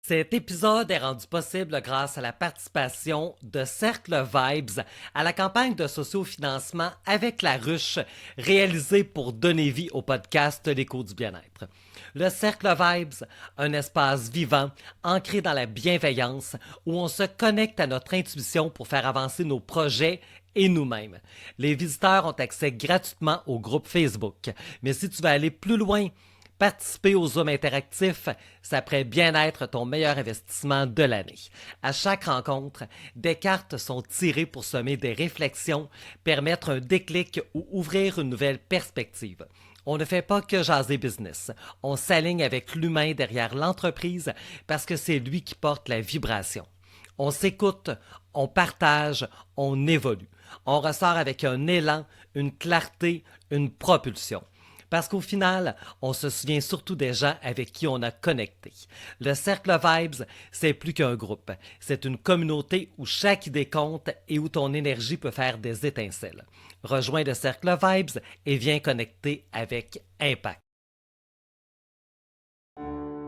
Cet épisode est rendu possible grâce à la participation de Cercle Vibes à la campagne de sociofinancement Avec la ruche réalisée pour donner vie au podcast L'écho du bien-être. Le Cercle Vibes, un espace vivant, ancré dans la bienveillance, où on se connecte à notre intuition pour faire avancer nos projets et nous-mêmes. Les visiteurs ont accès gratuitement au groupe Facebook. Mais si tu veux aller plus loin, participer aux Zooms interactifs, ça pourrait bien être ton meilleur investissement de l'année. À chaque rencontre, des cartes sont tirées pour semer des réflexions, permettre un déclic ou ouvrir une nouvelle perspective. On ne fait pas que jaser business. On s'aligne avec l'humain derrière l'entreprise parce que c'est lui qui porte la vibration. On s'écoute, on partage, on évolue. On ressort avec un élan, une clarté, une propulsion. Parce qu'au final, on se souvient surtout des gens avec qui on a connecté. Le Cercle Vibes, c'est plus qu'un groupe. C'est une communauté où chaque idée compte et où ton énergie peut faire des étincelles. Rejoins le Cercle Vibes et viens connecter avec impact.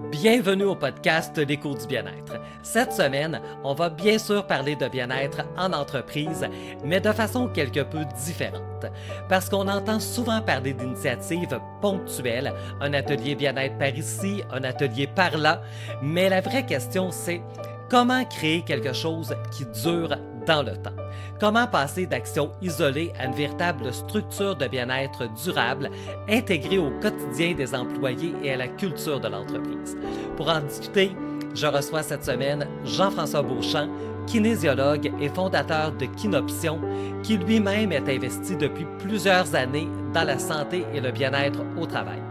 Bienvenue au podcast L'écho du bien-être. Cette semaine, on va bien sûr parler de bien-être en entreprise, mais de façon quelque peu différente. Parce qu'on entend souvent parler d'initiatives ponctuelles, un atelier bien-être par ici, un atelier par là, mais la vraie question c'est comment créer quelque chose qui dure dans le temps? Comment passer d'actions isolées à une véritable structure de bien-être durable, intégrée au quotidien des employés et à la culture de l'entreprise? Pour en discuter, je reçois cette semaine Jean-François Beauchamp, kinésiologue et fondateur de Kinoption, qui lui-même est investi depuis plusieurs années dans la santé et le bien-être au travail.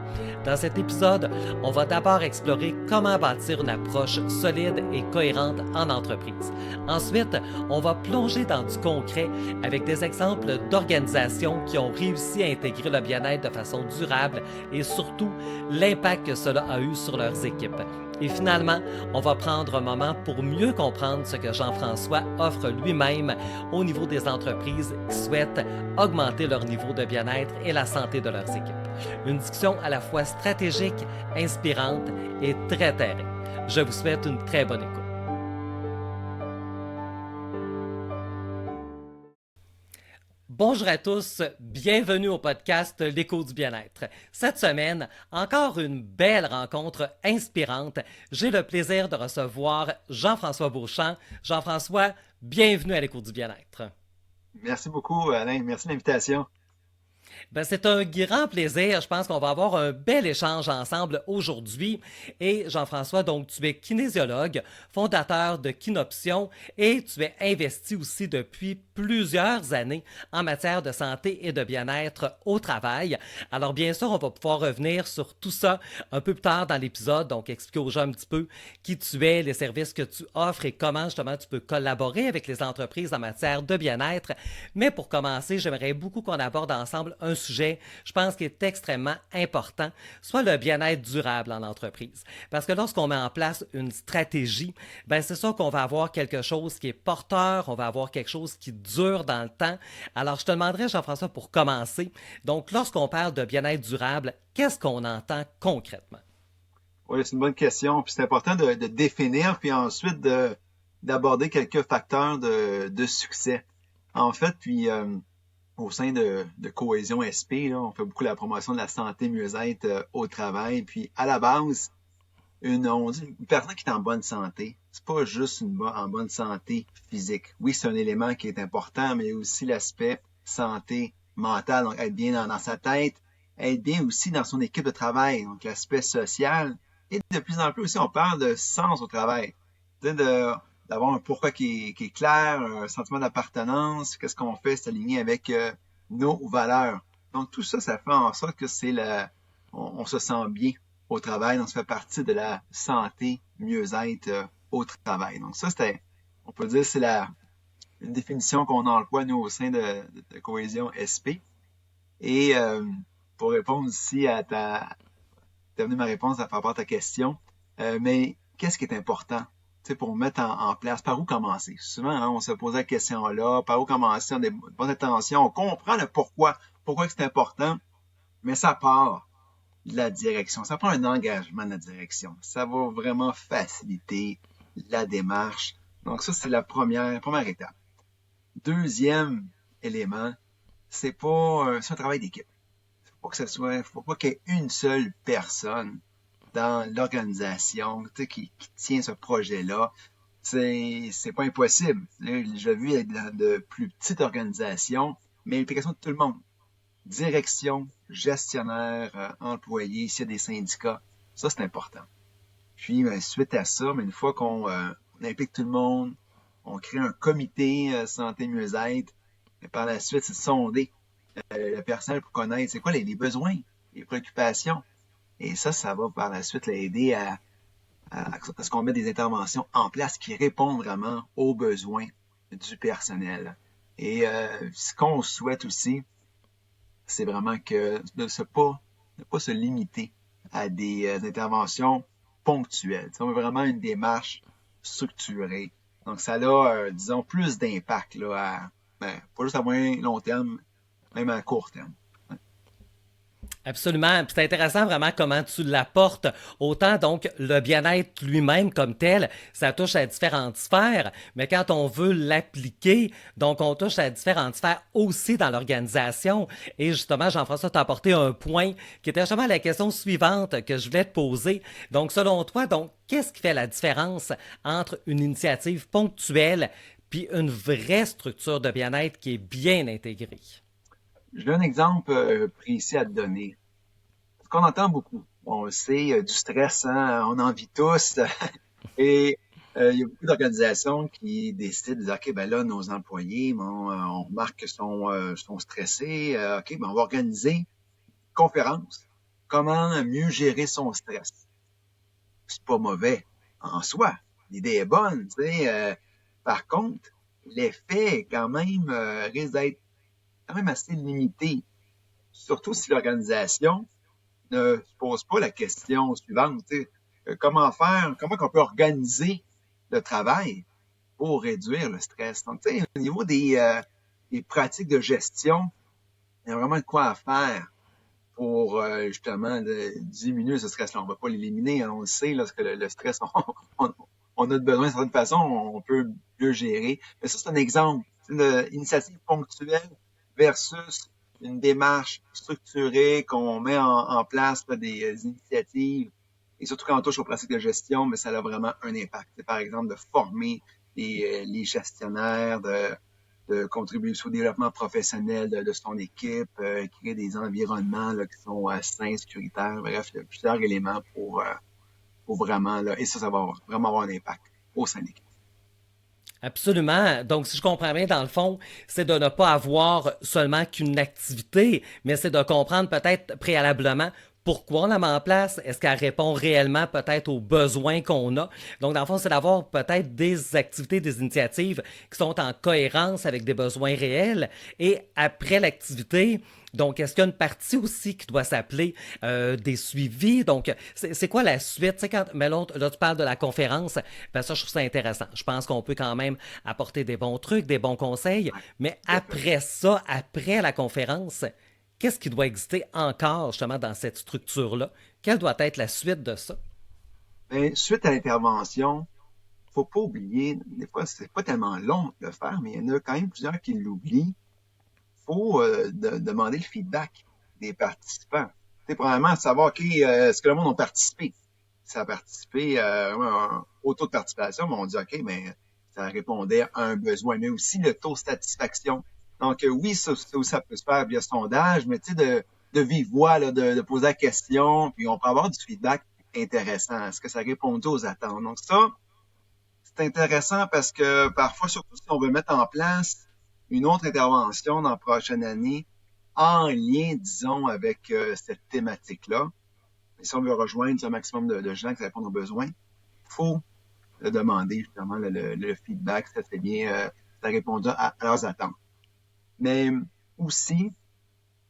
Dans cet épisode, on va d'abord explorer comment bâtir une approche solide et cohérente en entreprise. Ensuite, on va plonger dans du concret avec des exemples d'organisations qui ont réussi à intégrer le bien-être de façon durable et surtout l'impact que cela a eu sur leurs équipes. Et finalement, on va prendre un moment pour mieux comprendre ce que Jean-François offre lui-même au niveau des entreprises qui souhaitent augmenter leur niveau de bien-être et la santé de leurs équipes. Une discussion à la fois stratégique, inspirante et très terrée. Je vous souhaite une très bonne écoute. Bonjour à tous, bienvenue au podcast L'écho du bien-être. Cette semaine, encore une belle rencontre inspirante. J'ai le plaisir de recevoir Jean-François Beauchamp. Jean-François, bienvenue à L'écho du bien-être. Merci beaucoup, Alain. Merci de l'invitation. C'est un grand plaisir. Je pense qu'on va avoir un bel échange ensemble aujourd'hui. Et Jean-François, donc tu es kinésiologue, fondateur de Kinoption et tu es investi aussi depuis plusieurs années en matière de santé et de bien-être au travail. Alors bien sûr, on va pouvoir revenir sur tout ça un peu plus tard dans l'épisode, donc expliquer aux gens un petit peu qui tu es, les services que tu offres et comment justement tu peux collaborer avec les entreprises en matière de bien-être. Mais pour commencer, j'aimerais beaucoup qu'on aborde ensemble un sujet, je pense, qui est extrêmement important, soit le bien-être durable en entreprise. Parce que lorsqu'on met en place une stratégie, c'est sûr qu'on va avoir quelque chose qui est porteur, on va avoir quelque chose qui dure dans le temps. Alors, je te demanderais, Jean-François, pour commencer, donc lorsqu'on parle de bien-être durable, qu'est-ce qu'on entend concrètement? Oui, c'est une bonne question. Puis c'est important de définir, puis ensuite d'aborder quelques facteurs de succès. En fait, au sein de Cohésion SP, là, on fait beaucoup la promotion de la santé mieux-être au travail. Puis à la base, on dit une personne qui est en bonne santé, c'est pas juste en bonne santé physique. Oui, c'est un élément qui est important, mais aussi l'aspect santé mentale, donc être bien dans sa tête, être bien aussi dans son équipe de travail, donc l'aspect social. Et de plus en plus aussi, on parle de sens au travail. D'avoir un pourquoi qui est clair, un sentiment d'appartenance, qu'est-ce qu'on fait, c'est aligné avec nos valeurs. Donc tout ça, ça fait en sorte que on se sent bien au travail, donc ça fait partie de la santé, mieux-être au travail. Donc ça, on peut dire, c'est une définition qu'on emploie, nous, au sein de Cohésion SP. Et pour répondre aussi terminer ma réponse par rapport à ta question, mais qu'est-ce qui est important? Pour mettre en place, par où commencer? Souvent, hein, on se pose la question-là, par où commencer? On a des bonnes intentions, on comprend le pourquoi que c'est important, mais ça part de la direction. Ça prend un engagement de la direction. Ça va vraiment faciliter la démarche. Donc ça, c'est la première étape. Deuxième élément, c'est un travail d'équipe. Faut pas qu'il y ait une seule personne dans l'organisation, qui tient ce projet-là. C'est pas impossible. J'ai vu avec de plus petites organisations, mais l'implication de tout le monde. Direction, gestionnaire, employés, s'il y a des syndicats, ça c'est important. Puis, suite à ça, une fois qu'on implique tout le monde, on crée un comité santé mieux-être, et par la suite, c'est de sonder le personnel pour connaître c'est quoi les besoins, les préoccupations. Et ça va par la suite l'aider à ce qu'on mette des interventions en place qui répondent vraiment aux besoins du personnel. Et ce qu'on souhaite aussi, c'est vraiment que de ne pas se limiter à des interventions ponctuelles. On veut vraiment une démarche structurée. Donc, ça a, disons, plus d'impact là, pas juste à moyen long terme, même à court terme. Absolument. Puis c'est intéressant vraiment comment tu l'apportes. Autant donc le bien-être lui-même comme tel, ça touche à différentes sphères, mais quand on veut l'appliquer, donc on touche à différentes sphères aussi dans l'organisation. Et justement, Jean-François t'a apporté un point qui était justement la question suivante que je voulais te poser. Donc selon toi, donc qu'est-ce qui fait la différence entre une initiative ponctuelle puis une vraie structure de bien-être qui est bien intégrée? J'ai un exemple précis à te donner. Ce qu'on entend beaucoup, on le sait, du stress, hein, on en vit tous. Et il y a beaucoup d'organisations qui décident de dire, OK, ben là, nos employés, on remarque qu'ils sont stressés. OK, ben on va organiser une conférence. Comment mieux gérer son stress? C'est pas mauvais en soi. L'idée est bonne, tu sais. Par contre, l'effet, quand même, risque d'être quand même assez limité. Surtout si l'organisation ne se pose pas la question suivante, tu sais, comment qu'on peut organiser le travail pour réduire le stress. Donc, tu sais, au niveau des pratiques de gestion, il y a vraiment de quoi à faire pour justement diminuer ce stress-là. On ne va pas l'éliminer, hein, on le sait, lorsque le stress, on a besoin de certaine façon, on peut mieux gérer. Mais ça, c'est un exemple. C'est une initiative ponctuelle versus une démarche structurée qu'on met en place là, des initiatives. Et surtout quand on touche aux pratiques de gestion, mais ça a vraiment un impact. C'est par exemple de former les gestionnaires, de contribuer au développement professionnel de son équipe, créer des environnements là, qui sont sains, sécuritaires. Bref, il y a plusieurs éléments pour vraiment, là, et ça va vraiment avoir un impact au sein de l'équipe. Absolument. Donc, si je comprends bien, dans le fond, c'est de ne pas avoir seulement qu'une activité, mais c'est de comprendre peut-être préalablement pourquoi on la met en place. Est-ce qu'elle répond réellement peut-être aux besoins qu'on a? Donc, dans le fond, c'est d'avoir peut-être des activités, des initiatives qui sont en cohérence avec des besoins réels. Et après l'activité, donc, est-ce qu'il y a une partie aussi qui doit s'appeler des suivis? Donc, c'est quoi la suite? Tu sais, mais là, tu parles de la conférence, ben ça, je trouve ça intéressant. Je pense qu'on peut quand même apporter des bons trucs, des bons conseils, mais après ça, après la conférence, qu'est-ce qui doit exister encore justement dans cette structure-là? Quelle doit être la suite de ça? Ben, suite à l'intervention, faut pas oublier, des fois, c'est pas tellement long de le faire, mais il y en a quand même plusieurs qui l'oublient. Faut demander le feedback des participants. C'est probablement savoir, OK, est-ce que le monde a participé? Si ça a participé au taux de participation, mais on dit, OK, mais ça répondait à un besoin, mais aussi le taux de satisfaction. Donc, oui, ça peut se faire via sondage, mais tu sais, de vive voix, là, de poser la question, puis on peut avoir du feedback intéressant. Est-ce que ça répond aux attentes? Donc, ça, c'est intéressant parce que parfois, surtout si on veut mettre en place une autre intervention dans la prochaine année en lien, disons, avec cette thématique-là. Et si on veut rejoindre un maximum de gens qui répondent aux besoins, il faut demander justement le feedback, si ça fait bien, ça répond à leurs attentes. Mais aussi,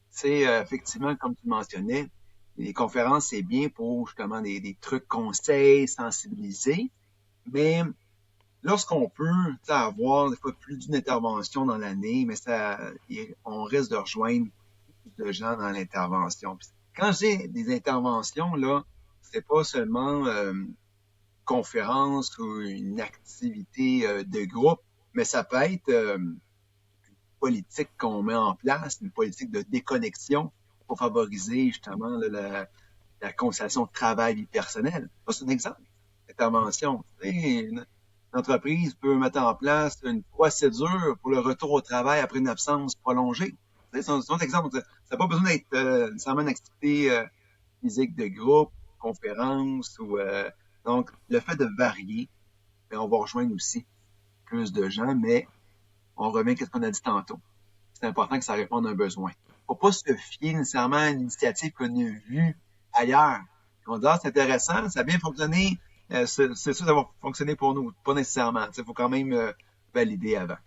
c'est effectivement, comme tu mentionnais, les conférences, c'est bien pour justement des trucs conseils, sensibiliser, mais lorsqu'on peut avoir des fois plus d'une intervention dans l'année, mais on risque de rejoindre plus de gens dans l'intervention. Quand j'ai des interventions, là, c'est pas seulement conférence ou une activité de groupe, mais ça peut être politique qu'on met en place, une politique de déconnexion pour favoriser justement là, la conciliation travail-vie personnelle. Ça, c'est un exemple d'intervention. Une entreprise peut mettre en place une procédure pour le retour au travail après une absence prolongée. C'est un exemple. Ça n'a pas besoin d'être nécessairement une activité physique de groupe, conférence ou donc le fait de varier, on va rejoindre aussi plus de gens, mais on revient à ce qu'on a dit tantôt. C'est important que ça réponde à un besoin. Faut pas se fier nécessairement à une initiative qu'on a vue ailleurs. On dit, ah, c'est intéressant, ça a bien fonctionné, c'est sûr que ça va fonctionner pour nous. Pas nécessairement. Il faut quand même valider avant.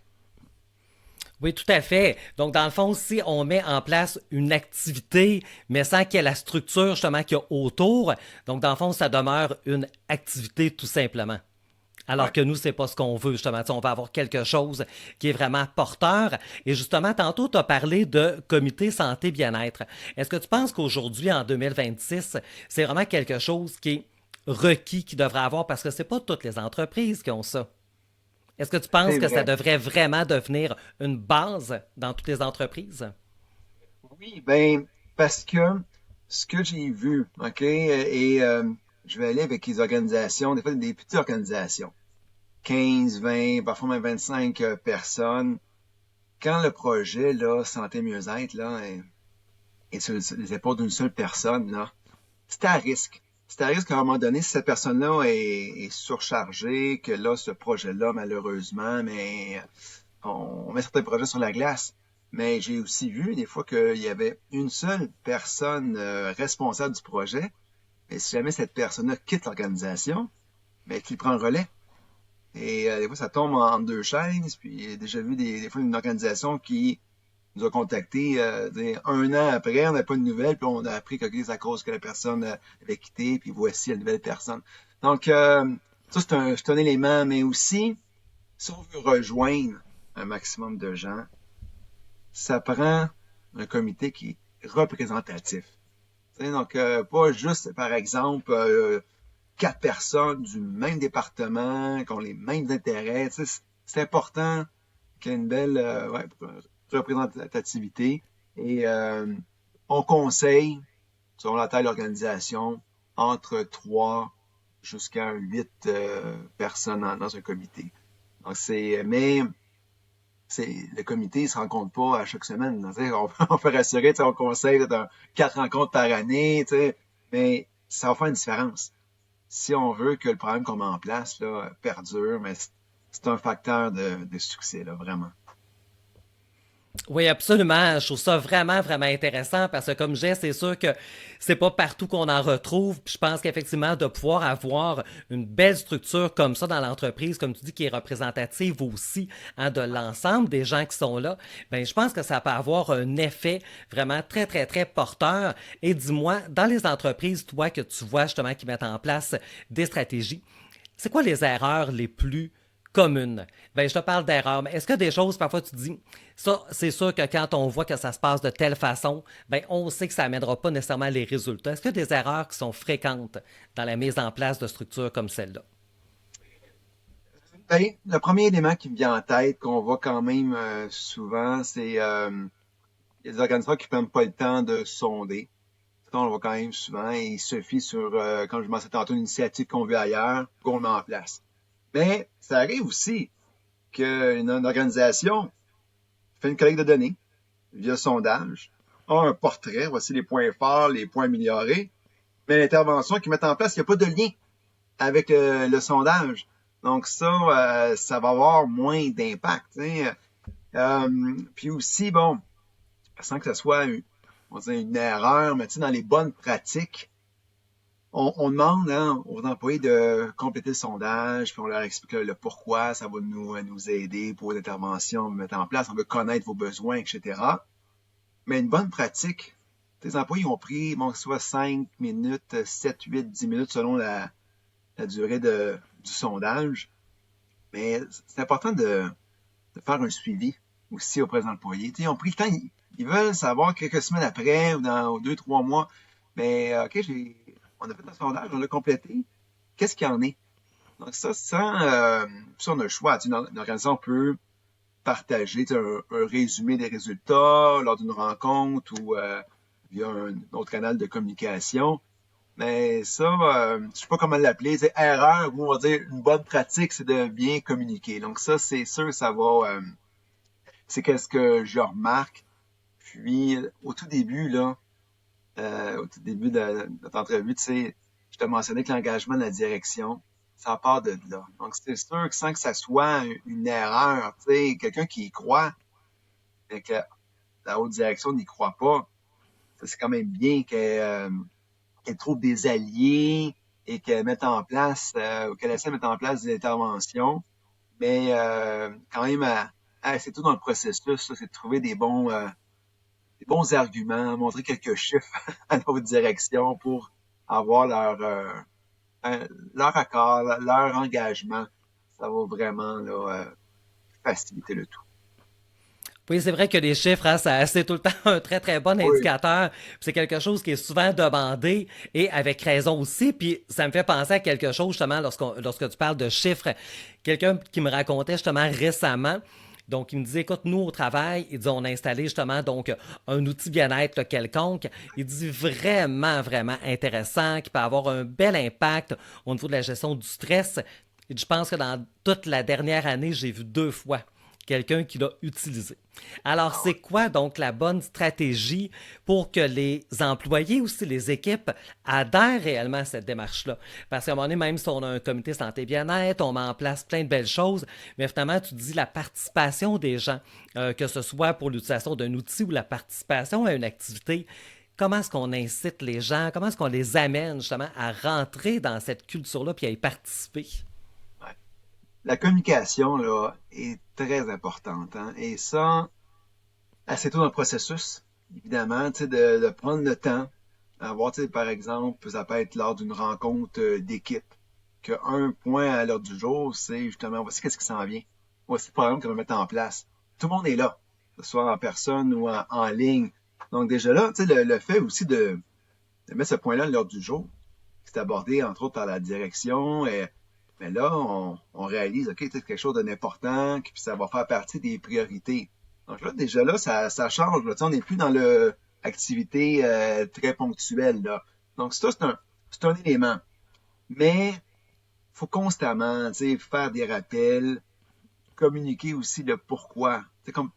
Oui, tout à fait. Donc, dans le fond, si on met en place une activité, mais sans qu'il y ait la structure justement qu'il y a autour, donc dans le fond, ça demeure une activité tout simplement. Alors Ouais. que nous, c'est pas ce qu'on veut, justement. Tu sais, on va avoir quelque chose qui est vraiment porteur. Et justement, tantôt, tu as parlé de comité santé bien-être. Est-ce que tu penses qu'aujourd'hui, en 2026, c'est vraiment quelque chose qui est requis, qui devrait avoir, parce que c'est pas toutes les entreprises qui ont ça? Est-ce que tu penses C'est que ça vrai. devrait vraiment devenir une base dans toutes les entreprises? Oui, ben, parce que ce que j'ai vu, OK, et je vais aller avec les organisations, des fois des petites organisations, 15, 20, parfois même 25 personnes. Quand le projet, là, santé mieux-être, là, est sur les épaules d'une seule personne, là, c'est à risque. C'est à risque qu'à un moment donné, si cette personne-là est surchargée, que là, ce projet-là, malheureusement, mais on met certains projets sur la glace. Mais j'ai aussi vu des fois qu'il y avait une seule personne responsable du projet. Et si jamais cette personne-là quitte l'organisation, mais qui prend le relais. Et des fois, ça tombe en deux chaises. Puis j'ai déjà vu des fois une organisation qui nous a contactés un an après, on n'a pas de nouvelles, puis on a appris que c'est à cause que la personne avait quitté, puis voici la nouvelle personne. Donc, ça, c'est un élément, mais aussi, si on veut rejoindre un maximum de gens, ça prend un comité qui est représentatif. Donc, pas juste, par exemple, quatre personnes du même département, qui ont les mêmes intérêts. C'est important qu'il y ait une belle représentativité. Et on conseille, selon la taille de l'organisation, entre 3 jusqu'à 8 personnes dans un comité. Donc mais le comité ne se rencontre pas à chaque semaine. On peut rassurer, on conseille de 4 rencontres par année, mais ça va faire une différence. Si on veut que le programme qu'on met en place là, perdure, mais c'est un facteur de succès, là, vraiment. Oui, absolument. Je trouve ça vraiment, vraiment intéressant parce que, comme je disais, c'est sûr que c'est pas partout qu'on en retrouve. Puis je pense qu'effectivement, de pouvoir avoir une belle structure comme ça dans l'entreprise, comme tu dis, qui est représentative aussi hein, de l'ensemble des gens qui sont là, ben je pense que ça peut avoir un effet vraiment très, très, très porteur. Et dis-moi, dans les entreprises, toi, que tu vois justement qui mettent en place des stratégies, c'est quoi les erreurs les plus communes? Ben, je te parle d'erreurs, mais est-ce que des choses, parfois, tu te dis, ça, c'est sûr que quand on voit que ça se passe de telle façon, ben, on sait que ça n'amènera pas nécessairement les résultats. Est-ce qu'il y a des erreurs qui sont fréquentes dans la mise en place de structures comme celle-là? Ben, le premier élément qui me vient en tête, qu'on voit quand même souvent, c'est les organisateurs qui prennent pas le temps de sonder. Ça, on le voit quand même souvent et il suffit sur, comme je mentionnais tantôt, une initiative qu'on veut ailleurs, qu'on le met en place. Mais ça arrive aussi qu'une organisation fait une collecte de données via sondage, a un portrait, voici les points forts, les points améliorés, mais l'intervention qu'ils mettent en place, il n'y a pas de lien avec le sondage. Donc ça va avoir moins d'impact. Puis aussi, bon, sans que ce soit on va dire une erreur, mais dans les bonnes pratiques, on demande aux employés de compléter le sondage, puis on leur explique le pourquoi, ça va nous aider pour l'intervention, mettre en place, on veut connaître vos besoins, etc. Mais une bonne pratique, les employés ont pris, bon, soit 5 minutes, 7, 8, 10 minutes selon la durée du sondage. Mais c'est important de faire un suivi aussi auprès des employés. Ils ont pris le temps, ils veulent savoir quelques semaines après ou dans 2, 3 mois, Mais OK, on a fait un sondage, on l'a complété. Qu'est-ce qu'il y en est? Donc ça, on a le choix. Tu sais, une organisation peut partager tu sais, un résumé des résultats lors d'une rencontre ou via un autre canal de communication. Mais ça, je sais pas comment l'appeler, c'est erreur ou on va dire une bonne pratique, c'est de bien communiquer. Donc ça, c'est sûr, c'est qu'est-ce que je remarque. Puis au tout début là, au tout début de notre entrevue, tu sais, je te mentionnais que l'engagement de la direction, ça part de là. Donc c'est sûr que sans que ça soit une erreur, tu sais, quelqu'un qui y croit, et que la haute direction n'y croit pas, ça, c'est quand même bien qu'elle trouve des alliés et qu'elle mette en place, ou qu'elle essaie de mettre en place des interventions. Mais quand même, c'est tout dans le processus, ça, c'est de trouver des bons arguments, montrer quelques chiffres à notre direction pour avoir leur accord, leur engagement. Ça va vraiment là, faciliter le tout. Oui, c'est vrai que les chiffres, hein, c'est tout le temps un très, très bon Oui. indicateur. Puis c'est quelque chose qui est souvent demandé et avec raison aussi. Puis ça me fait penser à quelque chose, justement, lorsque tu parles de chiffres. Quelqu'un qui me racontait, justement, récemment, donc, il me disait, écoute, nous, au travail, il dit, on a installé justement donc un outil bien-être là, quelconque. Il dit vraiment, vraiment intéressant, qui peut avoir un bel impact au niveau de la gestion du stress. Et je pense que dans toute la dernière année, j'ai vu 2 fois quelqu'un qui l'a utilisé. Alors, Ah ouais. c'est quoi donc la bonne stratégie pour que les employés, aussi les équipes, adhèrent réellement à cette démarche-là? Parce qu'à un moment donné, même si on a un comité santé-bien-être, on met en place plein de belles choses, mais finalement, tu dis la participation des gens, que ce soit pour l'utilisation d'un outil ou la participation à une activité, comment est-ce qu'on incite les gens, comment est-ce qu'on les amène justement à rentrer dans cette culture-là puis à y participer? Ouais. La communication là est très importante, hein, et ça, assez tôt dans le processus, évidemment, tu sais, de prendre le temps. Avoir, tu sais, par exemple, ça peut être lors d'une rencontre d'équipe, qu'un point à l'heure du jour, c'est justement, voici qu'est-ce qui s'en vient. Voici le programme qu'on va mettre en place. Tout le monde est là, que ce soit en personne ou en ligne. Donc déjà là, tu sais, le fait aussi de mettre ce point-là à l'heure du jour, c'est abordé entre autres par la direction. Mais là, on réalise, OK, c'est quelque chose d'important, puis ça va faire partie des priorités. Donc là, déjà là, ça change. Là. Tu sais, on n'est plus dans le activité très ponctuelle. Là. Donc ça, c'est un élément. Mais faut constamment, tu sais, faire des rappels, communiquer aussi le pourquoi. C'est comme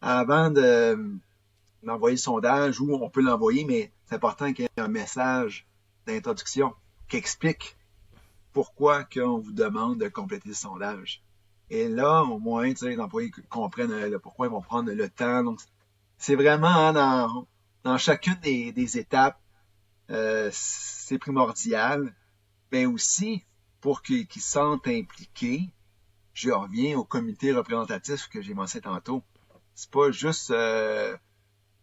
avant d'envoyer le sondage, ou on peut l'envoyer, mais c'est important qu'il y ait un message d'introduction qui explique pourquoi qu'on vous demande de compléter le sondage. Et là, au moins, tu sais, les employés comprennent le pourquoi ils vont prendre le temps. Donc, c'est vraiment hein, dans chacune des étapes, c'est primordial, mais aussi pour qu'ils se sentent impliqués. Je reviens au comité représentatif que j'ai mentionné tantôt. C'est pas juste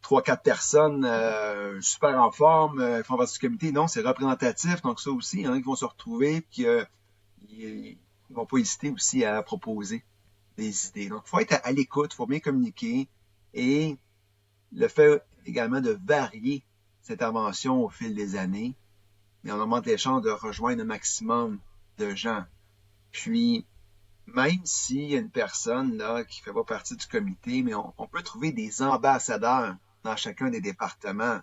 3, 4 personnes super en forme qui font partie du comité. Non, c'est représentatif. Donc ça aussi, il y en a qui vont se retrouver puis ils vont pas hésiter aussi à proposer des idées. Donc, il faut être à l'écoute, il faut bien communiquer et le fait également de varier cette intervention au fil des années, mais on augmente les chances de rejoindre un maximum de gens. Puis, même s'il y a une personne là qui fait pas partie du comité, mais on peut trouver des ambassadeurs dans chacun des départements.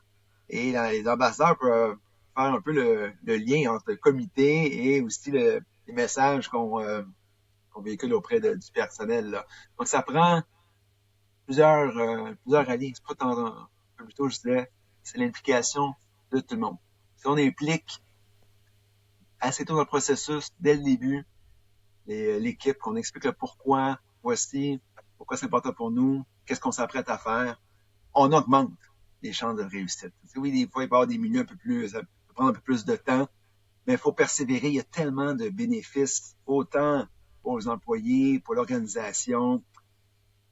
Et là, les ambassadeurs peuvent faire un peu le lien entre le comité et aussi les messages qu'on véhicule auprès du personnel. Là. Donc, ça prend plusieurs alliés. C'est pas un peu plus tôt, je disais, c'est l'implication de tout le monde. Si on implique assez tôt dans le processus, dès le début, l'équipe, qu'on explique le pourquoi, voici pourquoi c'est important pour nous, qu'est-ce qu'on s'apprête à faire, on augmente les chances de réussite. Oui, des fois, il peut y avoir des milieux un peu plus, ça peut prendre un peu plus de temps, mais il faut persévérer. Il y a tellement de bénéfices, autant pour les employés, pour l'organisation.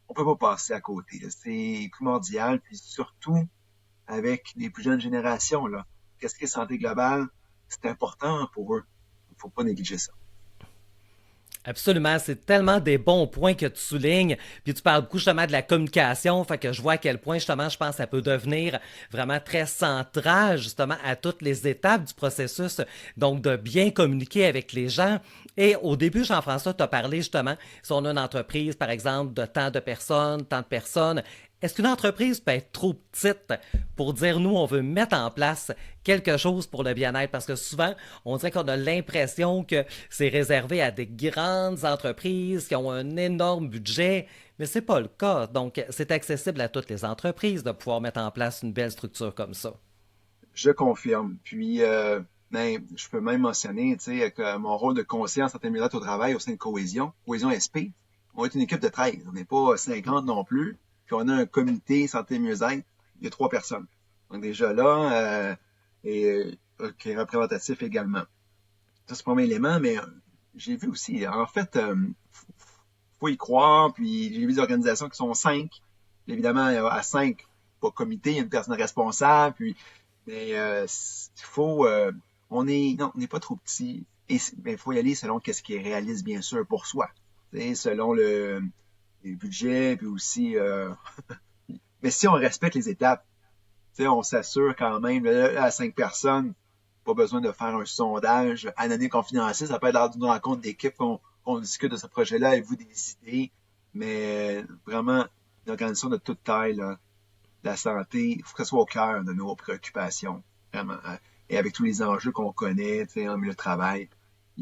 On peut pas passer à côté. Là. C'est primordial, puis surtout avec les plus jeunes générations. Là. Qu'est-ce qui est santé globale? C'est important pour eux. Il faut pas négliger ça. Absolument, c'est tellement des bons points que tu soulignes, puis tu parles beaucoup justement de la communication, fait que je vois à quel point justement je pense que ça peut devenir vraiment très central justement à toutes les étapes du processus, donc de bien communiquer avec les gens. Et au début, Jean-François, tu as parlé justement, si on a une entreprise par exemple de tant de personnes, est-ce qu'une entreprise peut être trop petite pour dire nous, on veut mettre en place quelque chose pour le bien-être? Parce que souvent, on dirait qu'on a l'impression que c'est réservé à des grandes entreprises qui ont un énorme budget, mais c'est pas le cas. Donc, c'est accessible à toutes les entreprises de pouvoir mettre en place une belle structure comme ça. Je confirme. Puis, ben, je peux même mentionner, tu sais, que mon rôle de conseiller en santé mieux-être au travail au sein de Cohésion, Cohésion SP, on est une équipe de 13. On n'est pas 50 non plus. Puis on a un comité santé mieux-être, il y a 3 personnes. Donc déjà là, qui est représentatif également. Ça, c'est le premier élément, mais j'ai vu aussi, en fait, faut y croire, puis j'ai vu des organisations qui sont 5. Évidemment, à 5, pas comité, il y a une personne responsable, puis mais il faut, non, on n'est pas trop petit. Et il faut y aller selon qu'est-ce qui est réaliste, bien sûr, pour soi. T'sais, selon le budget, puis aussi. Mais si on respecte les étapes, on s'assure quand même, là, à 5 personnes, pas besoin de faire un sondage anonyme confidentiel. Ça peut être lors d'une rencontre d'équipe qu'on discute de ce projet-là et vous décidez. Mais vraiment, une organisation de toute taille, là, la santé, il faut que ce soit au cœur de nos préoccupations, vraiment. Et avec tous les enjeux qu'on connaît, en milieu de travail,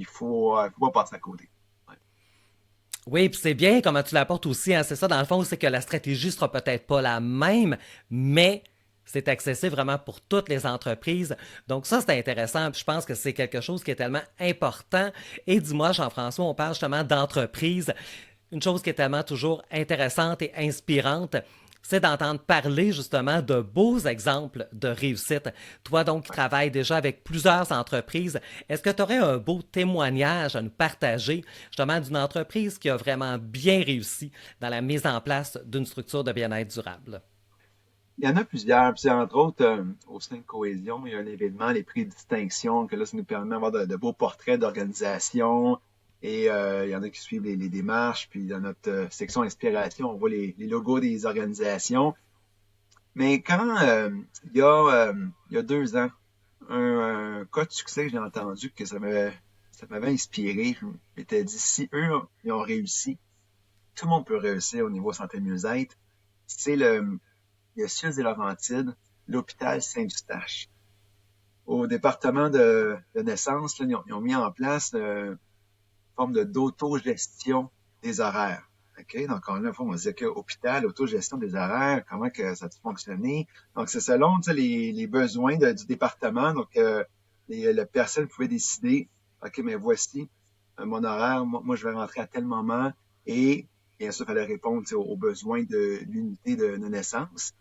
faut pas passer à côté. Ouais. Oui, puis c'est bien comment tu l'apportes aussi, hein, c'est ça, dans le fond, c'est que la stratégie sera peut-être pas la même, mais c'est accessible vraiment pour toutes les entreprises. Donc ça, c'est intéressant, puis je pense que c'est quelque chose qui est tellement important. Et dis-moi, Jean-François, on parle justement d'entreprise. Une chose qui est tellement toujours intéressante et inspirante, c'est d'entendre parler justement de beaux exemples de réussite. Toi donc qui travailles déjà avec plusieurs entreprises, est-ce que tu aurais un beau témoignage à nous partager justement d'une entreprise qui a vraiment bien réussi dans la mise en place d'une structure de bien-être durable? Il y en a plusieurs. Puis, entre autres, au sein de Cohésion, il y a un événement, les prix de distinction, que là, ça nous permet d'avoir de beaux portraits d'organisation. Et il y en a qui suivent les démarches. Puis dans notre section inspiration, on voit les logos des organisations. Mais quand il y a 2 ans, un cas de succès que j'ai entendu, que ça m'avait inspiré, je m'étais dit, si eux, ils ont réussi, tout le monde peut réussir au niveau santé mieux-être. C'est le CIUS des Laurentides, l'hôpital Saint-Eustache. Au département de naissance, là, ils ont mis en place une forme d'autogestion des horaires. OK? Donc, on va dire que hôpital, autogestion des horaires, comment que ça a fonctionné. Donc, c'est selon les besoins du département. Donc, la personne pouvait décider, OK, mais voici mon horaire, moi, je vais rentrer à tel moment. Et bien sûr, il fallait répondre aux besoins de l'unité de naissance.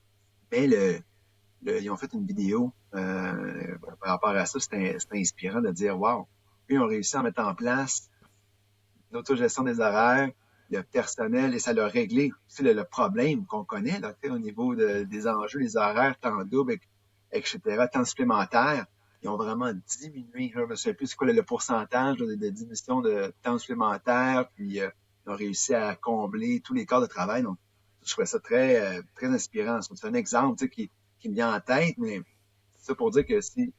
Mais ils ont fait une vidéo par rapport à ça. C'était inspirant de dire, wow, eux ont réussi à mettre en place l'autogestion des horaires, le personnel, et ça leur réglé aussi le problème qu'on connaît là, au niveau des enjeux, les horaires, temps double, etc., temps supplémentaire. Ils ont vraiment diminué, je me souviens plus c'est quoi le pourcentage de diminution de temps supplémentaire, puis ils ont réussi à combler tous les corps de travail. Donc, je trouvais ça très inspirant. C'est un exemple qui me vient en tête, mais c'est ça pour dire que si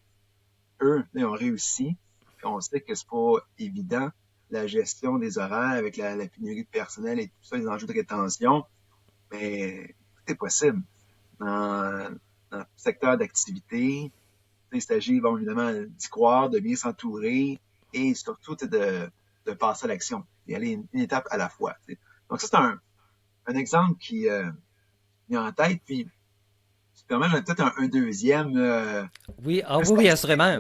eux, ils ont réussi, puis on sait que c'est pas évident, la gestion des horaires avec la pénurie de personnel et tout ça, les enjeux de rétention, mais tout est possible. Dans tout secteur d'activité, il s'agit, bon, évidemment, d'y croire, de bien s'entourer et surtout de passer à l'action et aller une étape à la fois. T'sais. Donc ça, c'est un exemple qui vient en tête. Puis, si tu permets, j'en ai peut-être un deuxième Oui, ah plus oui, oui, axé, assurément.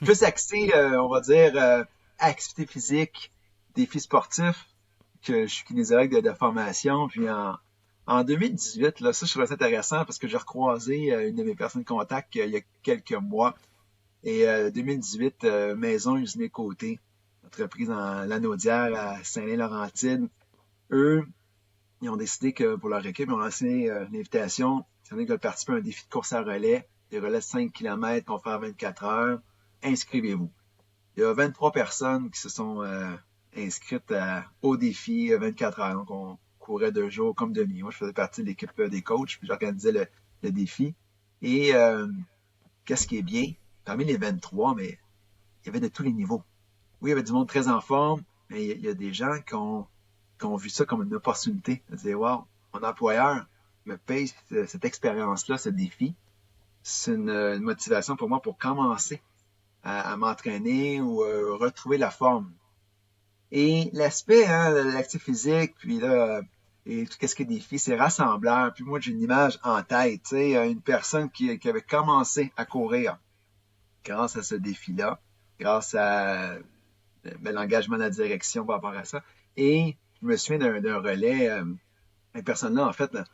plus axé, on va dire, activité physique, défis sportifs, que je suis kinésiologue de formation. Puis en 2018, là, ça, je trouvais ça intéressant parce que j'ai recroisé une de mes personnes de contact il y a quelques mois. Et 2018, Maison Usinée Côté, entreprise en Lanaudière à Saint-Lin-Laurentide. Eux, ils ont décidé que pour leur équipe, ils ont lancé l'invitation. Si vous veulent participer à un défi de course à relais, des relais de 5 km qu'on fait en 24 heures, inscrivez-vous. Il y a 23 personnes qui se sont inscrite au défi 24 heures. Donc, on courait 2 jours comme demi. Moi, je faisais partie de l'équipe des coachs, puis j'organisais le défi. Et qu'est-ce qui est bien? Parmi les 23, mais il y avait de tous les niveaux. Oui, il y avait du monde très en forme, mais il y a des gens qui ont vu ça comme une opportunité. Ils disaient, wow, mon employeur me paye cette expérience-là, ce défi. C'est une motivation pour moi pour commencer à m'entraîner ou retrouver la forme. Et l'aspect, hein, l'actif physique, puis là, et tout ce qui est défi, c'est rassembleur. Puis moi, j'ai une image en tête, tu sais, une personne qui avait commencé à courir grâce à ce défi-là, grâce à l'engagement de la direction par rapport à ça. Et je me souviens d'un relais, une personne-là, en fait, là,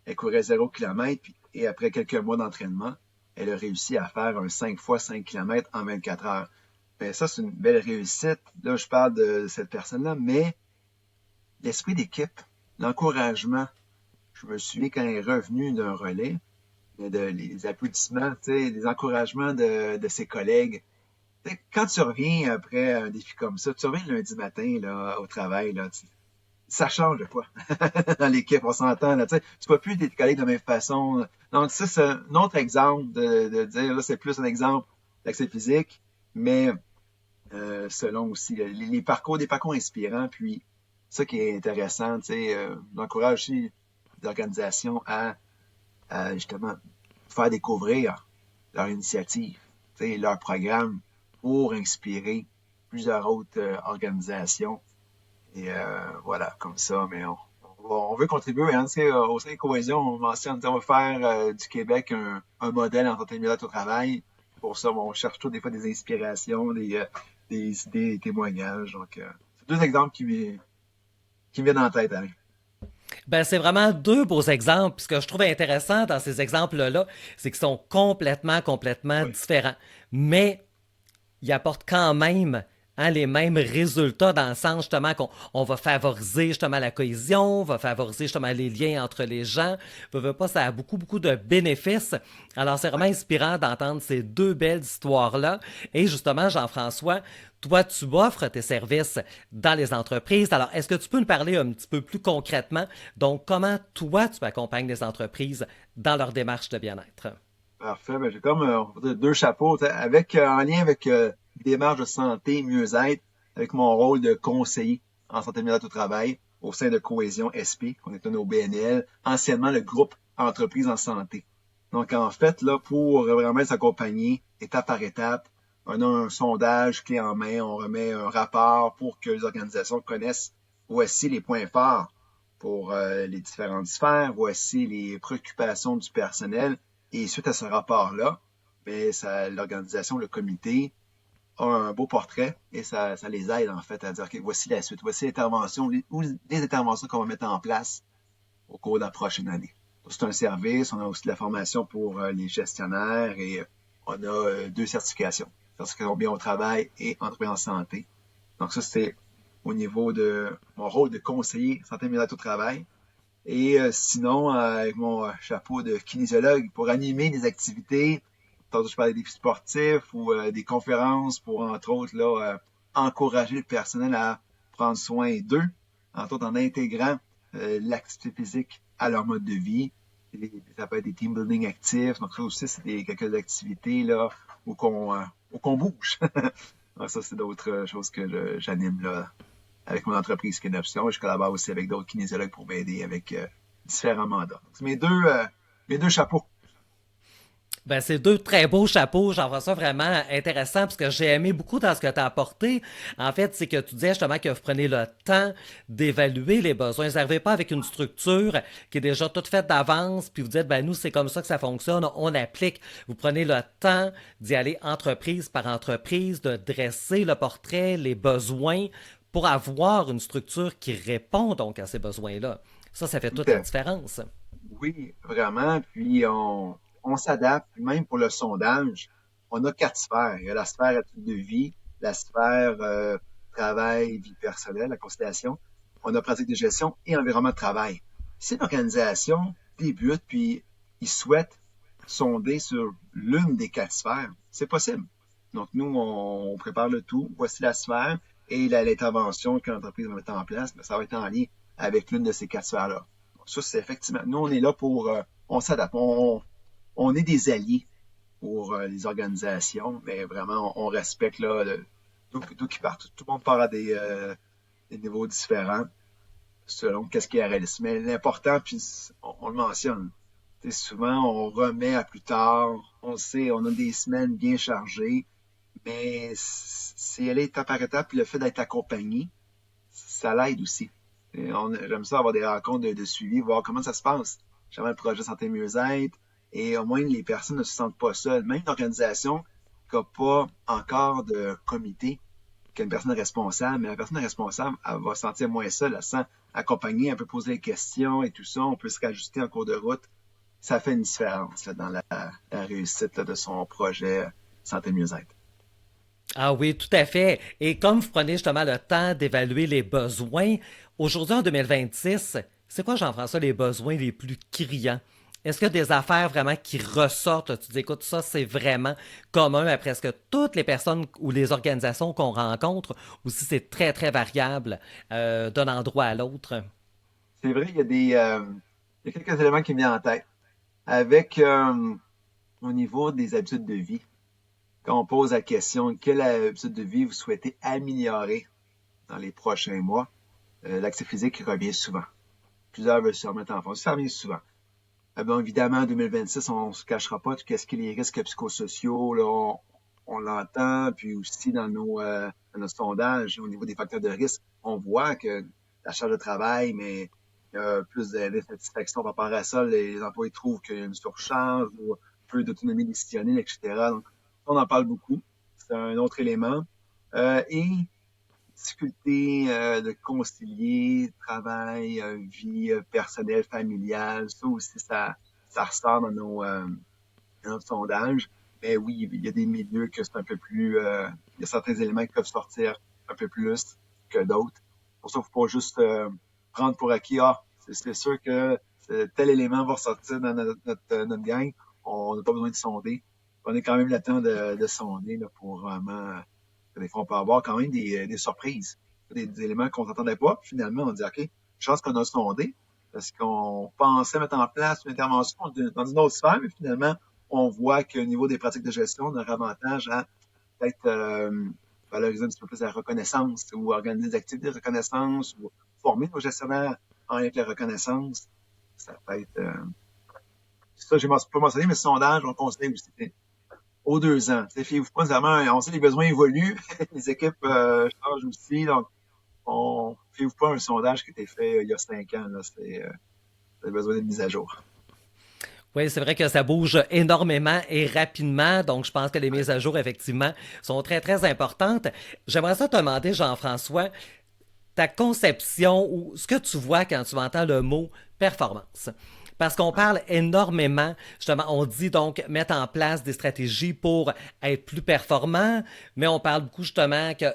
elle courait 0 km, et après quelques mois d'entraînement, elle a réussi à faire un 5 fois 5 km en 24 heures. Ben, ça, c'est une belle réussite. Là, je parle de cette personne-là, mais l'esprit d'équipe, l'encouragement, je me souviens quand elle est revenue d'un relais, les applaudissements, tu sais, les encouragements de ses collègues. T'sais, quand tu reviens après un défi comme ça, tu reviens le lundi matin là, au travail, là, ça change quoi dans l'équipe, on s'entend. Là, tu ne peux plus tes collègues de la même façon. Donc, ça, c'est un autre exemple de dire, là, c'est plus un exemple d'accès physique, mais selon aussi les parcours, des parcours inspirants. Puis, ça qui est intéressant, tu sais, j'encourage aussi les organisations à justement faire découvrir leur initiative, tu sais, leur programme pour inspirer plusieurs autres organisations. Et voilà, comme ça, mais on veut contribuer, hein, tu sais, au sein de Cohésion, on mentionne, on va faire du Québec un modèle en santé au travail. Pour ça, on cherche toujours des fois des inspirations, des idées, des témoignages. Donc, c'est 2 exemples qui me viennent en tête, Alain. Ben, c'est vraiment deux beaux exemples. Puis ce que je trouve intéressant dans ces exemples-là, c'est qu'ils sont complètement Oui, différents. Mais ils apportent quand même, hein, les mêmes résultats dans le sens justement qu'on on va favoriser justement la cohésion, on va favoriser justement les liens entre les gens. Veut pas, ça a beaucoup de bénéfices. Alors c'est vraiment oui. inspirant d'entendre ces deux belles histoires-là. Et justement, Jean-François, toi, tu offres tes services dans les entreprises. Alors, est-ce que tu peux nous parler un petit peu plus concrètement? Donc, comment toi, tu accompagnes les entreprises dans leur démarche de bien-être? Parfait. Ben, j'ai comme on va dire 2 chapeaux, tu sais, en lien avec démarche de santé, mieux-être, avec mon rôle de conseiller en santé mieux-être au travail au sein de Cohésion SP, qu'on est un OBNL, anciennement le groupe Entreprises en santé. Donc, en fait, là, pour vraiment s'accompagner étape par étape, on a un sondage clé en main, on remet un rapport pour que les organisations connaissent voici les points forts pour les différentes sphères, voici les préoccupations du personnel. Et suite à ce rapport-là, ben, l'organisation, le comité, a un beau portrait et ça les aide en fait à dire que voici la suite, voici l'intervention, les interventions qu'on va mettre en place au cours de la prochaine année. C'est un service, on a aussi de la formation pour les gestionnaires et on a 2 certifications. Certification bien au travail et entreprise en santé. Donc ça, c'est au niveau de mon rôle de conseiller santé et bien-être au travail. Et sinon, avec mon chapeau de kinésiologue pour animer des activités, tantôt je parlais des sportifs ou des conférences pour, entre autres, là, encourager le personnel à prendre soin d'eux, entre autres en intégrant l'activité physique à leur mode de vie. Ça peut être des team building actifs, donc ça aussi, c'est quelques activités là où qu'on bouge. Donc ça, c'est d'autres choses que j'anime là avec mon entreprise qui est une option. Je collabore aussi avec d'autres kinésiologues pour m'aider avec différents mandats. Donc, c'est mes deux chapeaux. Ben, c'est deux très beaux chapeaux. J'en vois ça vraiment intéressant parce que j'ai aimé beaucoup dans ce que tu as apporté. En fait, c'est que tu disais justement que vous prenez le temps d'évaluer les besoins. Vous n'arrivez pas avec une structure qui est déjà toute faite d'avance, puis vous dites, ben nous, c'est comme ça que ça fonctionne, on applique. Vous prenez le temps d'y aller entreprise par entreprise, de dresser le portrait, les besoins, pour avoir une structure qui répond donc à ces besoins-là. Ça fait Tout toute la à différence. Oui, vraiment. Puis on s'adapte. Puis même pour le sondage, on a 4 sphères. Il y a la sphère études de vie, la sphère travail, vie personnelle, la conciliation. On a pratique de gestion et environnement de travail. Si une organisation débute puis il souhaite sonder sur l'une des 4 sphères, c'est possible. Donc nous, on prépare le tout. Voici la sphère. et l'intervention que l'entreprise va mettre en place, ça va être en lien avec l'une de ces 4 sphères-là. Donc, ça, c'est effectivement, nous, on est là pour, on s'adapte, on est des alliés pour les organisations, mais vraiment, on respecte là, d'où qu'ils partent. Tout le monde part à des niveaux différents selon qu'est-ce qui est réaliste. Mais l'important, puis on le mentionne, souvent on remet à plus tard, on sait, on a des semaines bien chargées, mais si elle est étape par étape, puis le fait d'être accompagné, ça l'aide aussi. J'aime ça avoir des rencontres de suivi, voir comment ça se passe. J'aime le projet Santé Mieux-être, et au moins les personnes ne se sentent pas seules. Même une organisation qui n'a pas encore de comité, qui a une personne responsable, mais la personne responsable, elle va se sentir moins seule, elle se sent accompagnée, elle peut poser des questions et tout ça, on peut se réajuster en cours de route. Ça fait une différence là, dans la réussite là, de son projet Santé Mieux-être. Ah oui, tout à fait. Et comme vous prenez justement le temps d'évaluer les besoins, aujourd'hui en 2026, c'est quoi, Jean-François, les besoins les plus criants? Est-ce qu'il y a des affaires vraiment qui ressortent? Tu dis, écoute, ça, c'est vraiment commun à presque toutes les personnes ou les organisations qu'on rencontre, ou si c'est très, très variable d'un endroit à l'autre? C'est vrai, il y a quelques éléments qui me viennent en tête. Avec, au niveau des habitudes de vie, quand on pose la question, quelle habitude de vie vous souhaitez améliorer dans les prochains mois, l'activité physique revient souvent. Plusieurs veulent se remettre en forme. Ça revient souvent. Bon, évidemment, en 2026, on ne se cachera pas tout ce qui est les risques psychosociaux. Là, on l'entend, puis aussi dans nos sondages, au niveau des facteurs de risque, on voit que la charge de travail, mais plus d'insatisfaction par rapport à ça. Les employés trouvent qu'il y a une surcharge ou peu d'autonomie décisionnelle, etc. Donc, on en parle beaucoup. C'est un autre élément. Et difficulté de concilier travail, vie personnelle, familiale. Ça aussi, ça ressort dans notre sondage. Mais oui, il y a des milieux que c'est un peu plus... il y a certains éléments qui peuvent sortir un peu plus que d'autres. Pour ça, il ne faut pas juste prendre pour acquis, c'est sûr que tel élément va ressortir dans notre gang. On n'a pas besoin de sonder. On est quand même le temps de sonder là, pour vraiment... Des fois, on peut avoir quand même des surprises, des éléments qu'on s'attendait pas. Puis finalement, on dit, OK, chance qu'on a sondé, parce qu'on pensait mettre en place une intervention dans une autre sphère, mais finalement, on voit qu'au niveau des pratiques de gestion, on a un avantage à peut-être valoriser un petit peu plus la reconnaissance ou organiser des activités de reconnaissance ou former nos gestionnaires en lien avec la reconnaissance. Ça peut être... ça, j'ai pas mentionné, mais ce sondage, on le conseille aussi aux 2 ans. Fiez-vous pas nécessairement, on sait que les besoins évoluent, les équipes changent aussi, donc fiez-vous pas un sondage qui a été fait il y a 5 ans, là, c'est besoin d'être mis à jour. Oui, c'est vrai que ça bouge énormément et rapidement, donc je pense que les mises à jour, effectivement, sont très, très importantes. J'aimerais ça te demander, Jean-François, ta conception ou ce que tu vois quand tu entends le mot performance. Parce qu'on parle énormément, justement, on dit donc mettre en place des stratégies pour être plus performant, mais on parle beaucoup justement que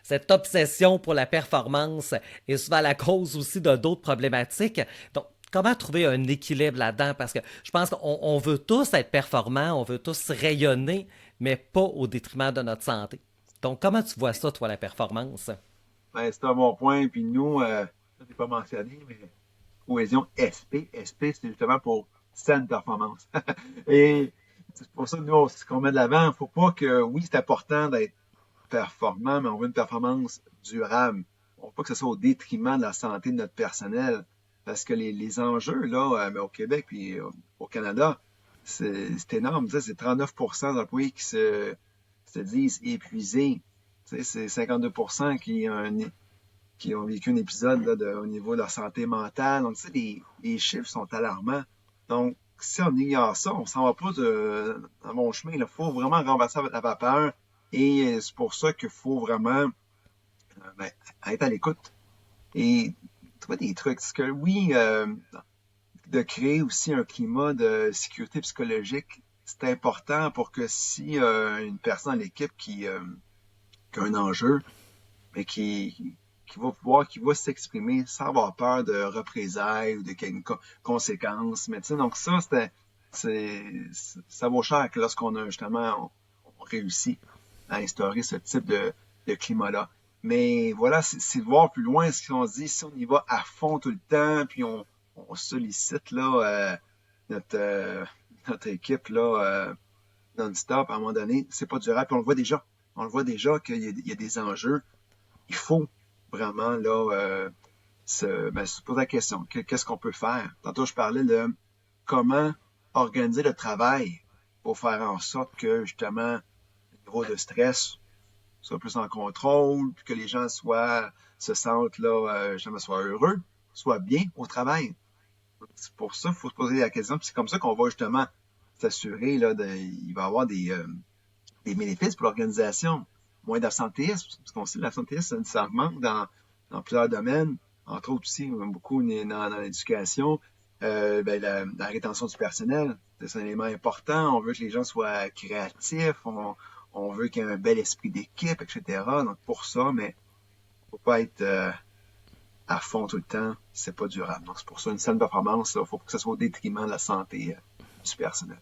cette obsession pour la performance est souvent la cause aussi de d'autres problématiques. Donc, comment trouver un équilibre là-dedans? Parce que je pense qu'on veut tous être performants, on veut tous rayonner, mais pas au détriment de notre santé. Donc, comment tu vois ça, toi, la performance? Ben, c'est un bon point. Puis nous, je l'ai pas mentionné, mais cohésion SP. SP, c'est justement pour saine performance. Et c'est pour ça que nous, ce qu'on met de l'avant, il ne faut pas que, oui, c'est important d'être performant, mais on veut une performance durable. On veut pas que ce soit au détriment de la santé de notre personnel. Parce que les enjeux, là, au Québec puis au Canada, c'est énorme. Tu sais, c'est 39% d'employés qui se disent épuisés. Tu sais, c'est 52% qui ont vécu un épisode là, au niveau de leur santé mentale. Donc, tu sais, les chiffres sont alarmants. Donc, si on ignore ça, on s'en va pas dans mon chemin. Il faut vraiment renverser la vapeur. Et c'est pour ça qu'il faut vraiment être à l'écoute et trouver des trucs. Parce que oui, de créer aussi un climat de sécurité psychologique, c'est important pour que si une personne à l'équipe qui a un enjeu, mais qui va s'exprimer sans avoir peur de représailles ou de conséquences. Mais tu sais, donc ça, ça vaut cher que lorsqu'on a justement, on réussit à instaurer ce type de climat-là. Mais voilà, c'est de voir plus loin ce qu'on se dit. Si on y va à fond tout le temps, puis on sollicite là notre notre équipe là non-stop, à un moment donné, c'est pas durable. Puis on le voit déjà. On le voit déjà qu'il y a des enjeux. Il faut vraiment là se poser la question. Qu'est-ce qu'on peut faire? Tantôt, je parlais de comment organiser le travail pour faire en sorte que justement le niveau de stress soit plus en contrôle, puis que les gens se sentent là, justement, soient heureux, soient bien au travail. C'est pour ça qu'il faut se poser la question. Puis c'est comme ça qu'on va justement s'assurer là, il va y avoir des bénéfices pour l'organisation. Moins d'absentéisme, parce qu'on sait que l'absentéisme, ça manque dans plusieurs domaines, entre autres aussi, beaucoup dans l'éducation. La rétention du personnel, c'est un élément important. On veut que les gens soient créatifs, on veut qu'il y ait un bel esprit d'équipe, etc. Donc pour ça, mais faut pas être à fond tout le temps, c'est pas durable. Donc c'est pour ça une saine performance, il faut pas que ce soit au détriment de la santé du personnel.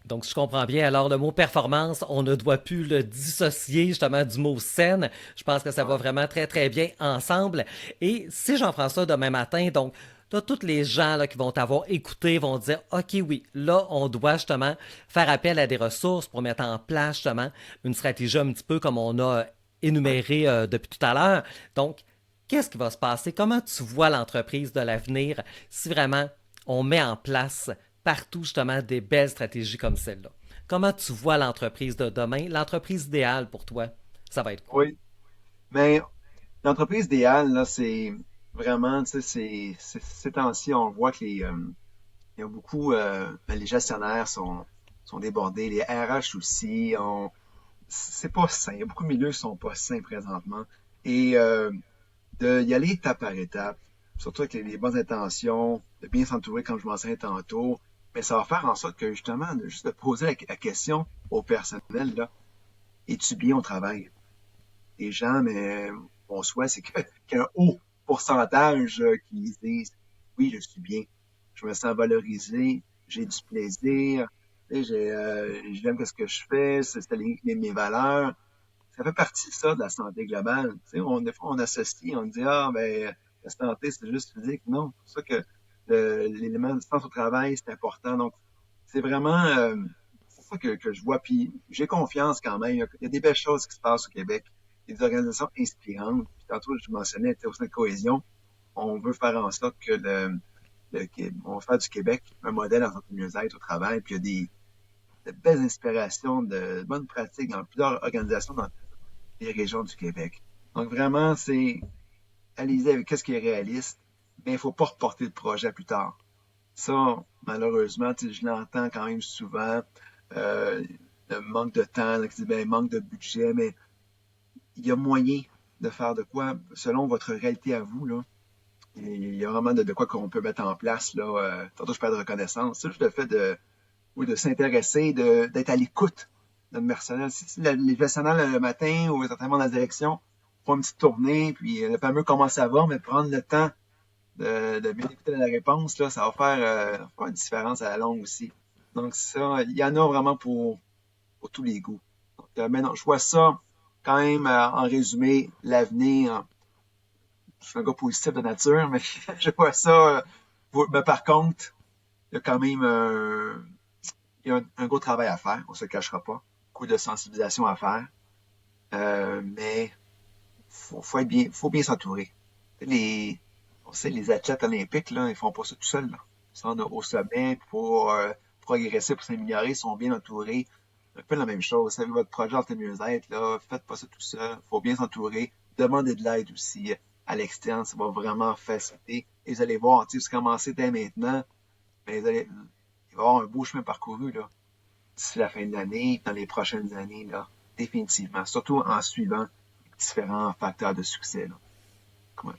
Donc, je comprends bien. Alors, le mot performance, on ne doit plus le dissocier justement du mot saine. Je pense que ça va vraiment très, très bien ensemble. Et si Jean-François, demain matin, donc, là, tous les gens là, qui vont t'avoir écouté vont dire, OK, oui, là, on doit justement faire appel à des ressources pour mettre en place justement une stratégie un petit peu comme on a énuméré depuis tout à l'heure. Donc, qu'est-ce qui va se passer? Comment tu vois l'entreprise de l'avenir si vraiment on met en place partout justement des belles stratégies comme celle-là? Comment tu vois l'entreprise de demain? L'entreprise idéale pour toi, ça va être quoi? Oui, mais l'entreprise idéale, là, c'est vraiment, tu sais, ces temps-ci, on voit que il y a beaucoup, les gestionnaires sont débordés, les RH aussi, c'est pas sain. Il y a beaucoup de milieux qui sont pas sains présentement. Et d'y aller étape par étape, surtout avec les bonnes intentions, de bien s'entourer, comme je mentionnais tantôt, mais ça va faire en sorte que justement, juste de poser la question au personnel, là, es-tu bien au travail? Les gens, mais mon souhait, c'est qu'il y ait un haut pourcentage qui disent oui, je suis bien, je me sens valorisé, j'ai du plaisir, tu sais, j'aime ce que je fais, c'est mes valeurs. Ça fait partie, ça, de la santé globale. Tu sais, des fois, on associe, on dit, ah, ben, la santé, c'est juste physique. Non, c'est pour ça que l'élément de sens au travail, c'est important. Donc, c'est vraiment, c'est ça que je vois. Puis, j'ai confiance quand même. Il y a des belles choses qui se passent au Québec. Il y a des organisations inspirantes. Puis, tantôt, je mentionnais, au sein de Cohésion, on veut faire en sorte que on va faire du Québec un modèle en santé mieux-être au travail. Puis, il y a de belles inspirations, de bonnes pratiques dans plusieurs organisations dans les régions du Québec. Donc vraiment, c'est allez-y avec ce qui est réaliste, mais il ne faut pas reporter le projet à plus tard. Ça, malheureusement, je l'entends quand même souvent, euh, le manque de temps, là, qui dit, ben, manque de budget, mais il y a moyen de faire de quoi, selon votre réalité à vous, là. Il y a vraiment de quoi qu'on peut mettre en place, là. Tantôt, je parle de reconnaissance. Ça, juste le fait de s'intéresser, d'être à l'écoute de notre personnel. Si les gestionnaires le matin ou certainement dans la direction font une petite tournée, puis le fameux comment ça va, mais prendre le temps de bien écouter la réponse, là, ça va faire une différence à la longue aussi. Donc ça, il y en a vraiment pour tous les goûts. Donc, maintenant, je vois ça quand même en résumé, l'avenir. Je suis un gars positif de nature, mais je vois ça. Mais par contre, il y a quand même il y a un gros travail à faire, on se le cachera pas. Beaucoup de sensibilisation à faire. Mais faut bien s'entourer. On sait, les athlètes olympiques, là, ils font pas ça tout seuls, là. Ils sont au sommet pour progresser, pour s'améliorer, ils sont bien entourés. Un peu la même chose. Savez votre projet en mieux-être, là, faites pas ça tout seul. Faut bien s'entourer. Demandez de l'aide aussi à l'externe. Ça va vraiment faciliter. Et vous allez voir, tu sais, vous commencez dès maintenant, mais il va y avoir un beau chemin parcouru, là, d'ici la fin de l'année, dans les prochaines années, là, définitivement. Surtout en suivant différents facteurs de succès, là. Ouais.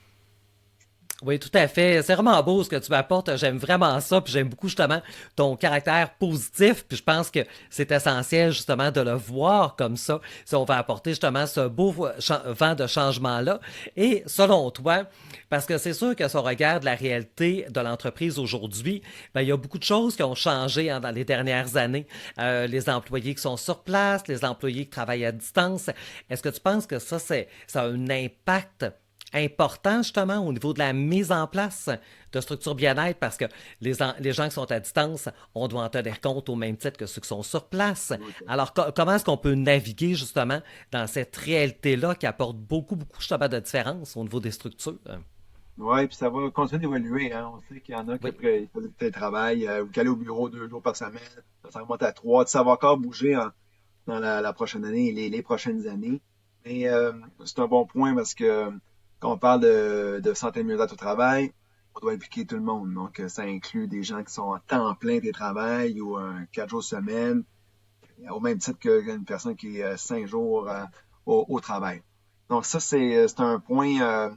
Oui, tout à fait. C'est vraiment beau ce que tu m'apportes. J'aime vraiment ça. Puis j'aime beaucoup justement ton caractère positif. Puis je pense que c'est essentiel justement de le voir comme ça. Si on va apporter justement ce beau vent de changement-là. Et selon toi, parce que c'est sûr que si on regarde la réalité de l'entreprise aujourd'hui, ben, il y a beaucoup de choses qui ont changé dans les dernières années. Les employés qui sont sur place, les employés qui travaillent à distance. Est-ce que tu penses que ça a un impact important justement au niveau de la mise en place de structures bien-être parce que les gens qui sont à distance, on doit en tenir compte au même titre que ceux qui sont sur place. OK. Alors, comment est-ce qu'on peut naviguer justement dans cette réalité-là qui apporte beaucoup, beaucoup justement de différences au niveau des structures? Ouais, puis ça va continuer d'évoluer, hein. On sait qu'il y en a qui Oui, après ils faisaient du télétravail, ou qui allaient au bureau 2 jours par semaine, ça remonte à 3. Ça va encore bouger dans la prochaine année et les prochaines années. Mais c'est un bon point parce que quand on parle de santé et mieux-être au travail, on doit impliquer tout le monde. Donc, ça inclut des gens qui sont en temps plein de travail ou 4 jours semaine, au même titre qu'une personne qui est 5 jours au travail. Donc, ça, c'est un point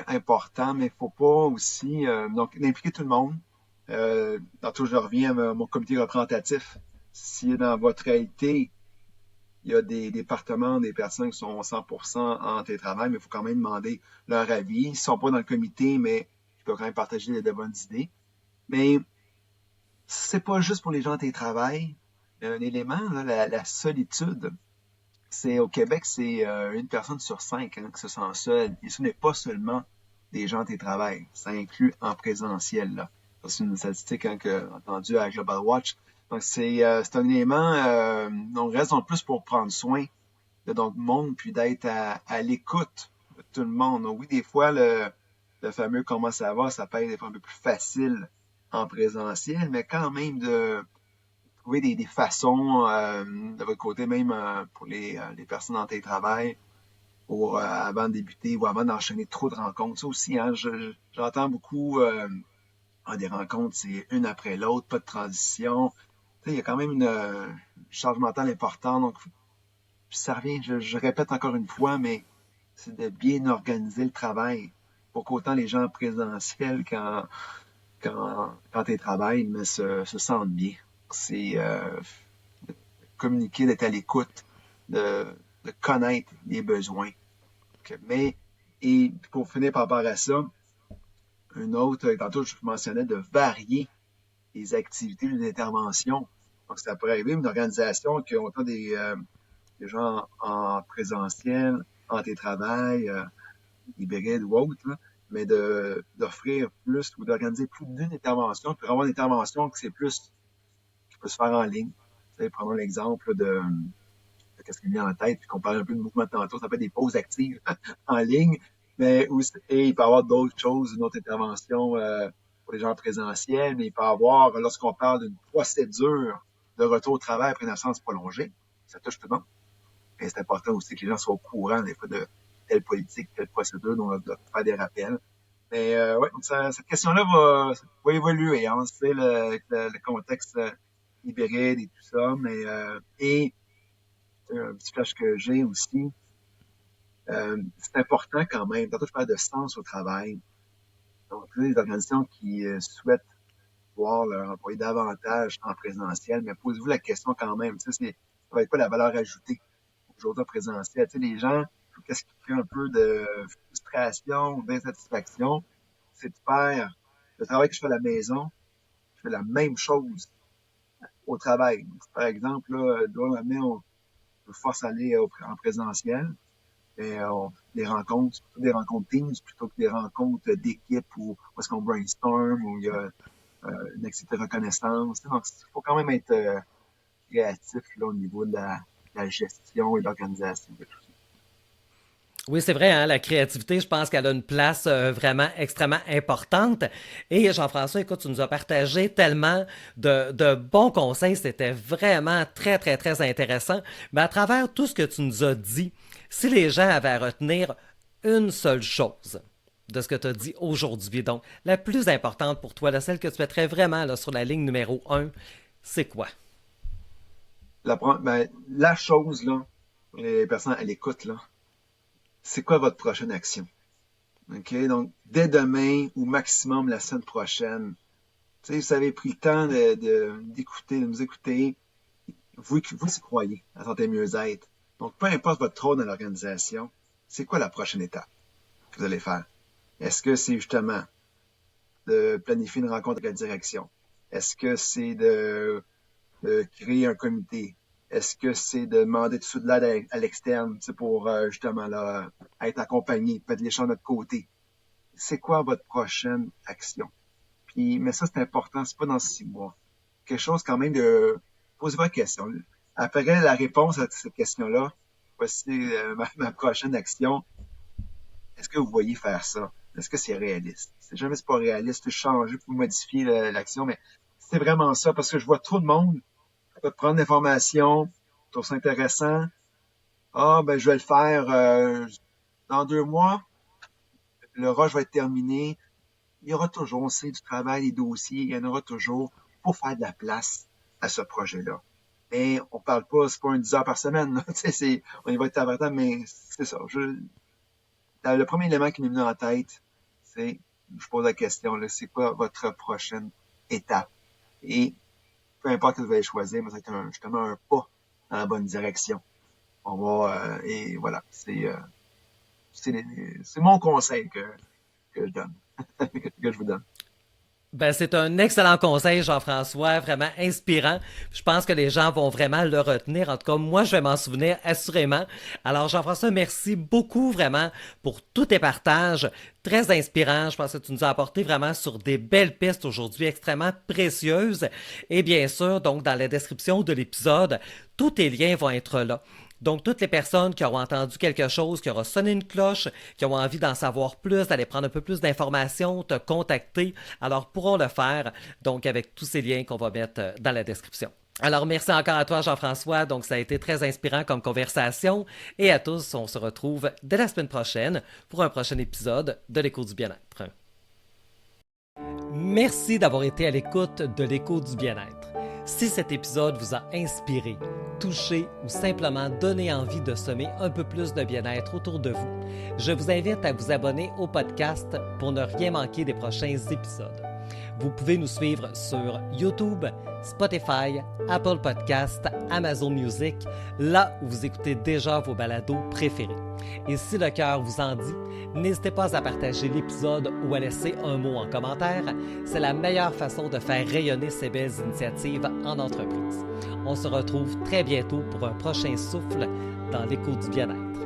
important, mais il faut pas aussi donc impliquer tout le monde. Tantôt, je reviens à mon comité représentatif. Si dans votre réalité, il y a des départements, des personnes qui sont 100% en télétravail, mais il faut quand même demander leur avis. Ils ne sont pas dans le comité, mais ils peuvent quand même partager de bonnes idées. Mais c'est pas juste pour les gens en télétravail. Un élément, là, la solitude, c'est au Québec, c'est une personne sur 5 qui se sent seule. Et ce n'est pas seulement des gens en télétravail. Ça inclut en présentiel. Là. Ça, c'est une statistique que entendue à Global Watch. Donc, c'est un élément, on reste en plus pour prendre soin de notre monde, puis d'être à l'écoute de tout le monde. Donc, oui, des fois, le fameux comment ça va, ça peut être des fois un peu plus facile en présentiel, mais quand même de trouver des façons de votre côté, même pour les personnes en télétravail, pour avant de débuter ou avant d'enchaîner trop de rencontres. Ça aussi, hein, j'entends beaucoup des rencontres, c'est une après l'autre, pas de transition. Tu sais, il y a quand même une charge mentale importante. Donc, ça revient, je répète encore une fois, mais c'est de bien organiser le travail pour qu'autant les gens présentiels quand ils travaillent mais se sentent bien. C'est de communiquer, d'être à l'écoute, de, de connaître les besoins. Mais, et pour finir par rapport à ça, un autre, tantôt je mentionnais de varier les activités, les interventions. Donc, ça pourrait arriver une organisation qui a autant des gens en présentiel, en télétravail, hybride ou autre, là, mais d'offrir plus ou d'organiser plus d'une intervention, puis avoir une intervention qui c'est plus qui peut se faire en ligne. Tu sais, prenons l'exemple de qu'est-ce qui me vient en tête, puis qu'on parle un peu de mouvement de tantôt, ça peut être des pauses actives en ligne, mais et il peut y avoir d'autres choses, une autre intervention pour les gens présentiels, mais il peut y avoir, lorsqu'on parle d'une procédure de retour au travail après une absence prolongée, ça touche tout le monde. Et c'est important aussi que les gens soient au courant des fois de telle politique, telle procédure, dont on doit faire des rappels. Mais ouais, donc cette question-là va évoluer, hein. C'est le contexte hybride et tout ça, mais et un petit flash que j'ai aussi, c'est important quand même. Tantôt, je parle de sens au travail. Donc, les organisations qui souhaitent voir leur employé davantage en présentiel, mais posez-vous la question quand même. Tu sais, ça va être quoi la valeur ajoutée aujourd'hui en présentiel? Tu sais, les gens, qu'est-ce qui crée un peu de frustration ou d'insatisfaction? C'est de faire le travail que je fais à la maison, je fais la même chose au travail. Donc, par exemple, là, on me force à aller en présentiel. Et, des rencontres, plutôt des rencontres Teams plutôt que des rencontres d'équipe où est-ce qu'on brainstorm, où il y a une activité de reconnaissance. Donc, il faut quand même être créatif là, au niveau de la gestion et de l'organisation de tout ça. Oui, c'est vrai, hein, la créativité, je pense qu'elle a une place vraiment extrêmement importante. Et Jean-François, écoute, tu nous as partagé tellement de bons conseils, c'était vraiment très, très, très intéressant. Mais à travers tout ce que tu nous as dit, si les gens avaient à retenir une seule chose de ce que tu as dit aujourd'hui, donc la plus importante pour toi, celle que tu mettrais vraiment là, sur la ligne numéro un, c'est quoi? La chose, là, les personnes à l'écoute, là, c'est quoi votre prochaine action? OK? Donc, dès demain ou maximum la semaine prochaine. Tu sais, vous avez pris le temps d'écouter, de nous écouter. Vous y croyez à santé mieux-être. Donc, peu importe votre rôle dans l'organisation, c'est quoi la prochaine étape que vous allez faire? Est-ce que c'est justement de planifier une rencontre avec la direction? Est-ce que c'est de créer un comité? Est-ce que c'est de demander tout de l'aide à l'externe pour justement là, être accompagné, peut-être les choses de notre côté? C'est quoi votre prochaine action? Puis, mais ça, c'est important, c'est pas dans 6 mois. Quelque chose quand même de posez-vous la question. Après la réponse à cette question-là, voici ma prochaine action. Est-ce que vous voyez faire ça? Est-ce que c'est réaliste? Si jamais c'est pas réaliste, changer pour modifier l'action, mais c'est vraiment ça, parce que je vois trop de monde prendre l'information, je trouve ça intéressant. Ah, ben je vais le faire dans 2 mois, le rush va être terminé. Il y aura toujours, on sait, du travail, des dossiers, il y en aura toujours pour faire de la place à ce projet-là. Mais on parle pas, c'est pas un 10 heures par semaine, là. On y va être avertant, mais c'est ça. Le premier élément qui m'est venu en tête, c'est, je pose la question, là, c'est quoi votre prochaine étape? Et peu importe ce que vous allez choisir, mais c'est justement un pas dans la bonne direction. On va, et voilà, c'est mon conseil que je donne, que je vous donne. Ben, c'est un excellent conseil, Jean-François, vraiment inspirant. Je pense que les gens vont vraiment le retenir. En tout cas, moi, je vais m'en souvenir assurément. Alors, Jean-François, merci beaucoup vraiment pour tous tes partages. Très inspirant. Je pense que tu nous as apporté vraiment sur des belles pistes aujourd'hui extrêmement précieuses. Et bien sûr, donc, dans la description de l'épisode, tous tes liens vont être là. Donc, toutes les personnes qui auront entendu quelque chose, qui auront sonné une cloche, qui ont envie d'en savoir plus, d'aller prendre un peu plus d'informations, te contacter, alors pourront le faire, donc avec tous ces liens qu'on va mettre dans la description. Alors, merci encore à toi, Jean-François. Donc, ça a été très inspirant comme conversation. Et à tous, on se retrouve dès la semaine prochaine pour un prochain épisode de l'Écho du bien-être. Merci d'avoir été à l'écoute de l'Écho du bien-être. Si cet épisode vous a inspiré, touché ou simplement donné envie de semer un peu plus de bien-être autour de vous, je vous invite à vous abonner au podcast pour ne rien manquer des prochains épisodes. Vous pouvez nous suivre sur YouTube, Spotify, Apple Podcasts, Amazon Music, là où vous écoutez déjà vos balados préférés. Et si le cœur vous en dit, n'hésitez pas à partager l'épisode ou à laisser un mot en commentaire. C'est la meilleure façon de faire rayonner ces belles initiatives en entreprise. On se retrouve très bientôt pour un prochain souffle dans l'écho du bien-être.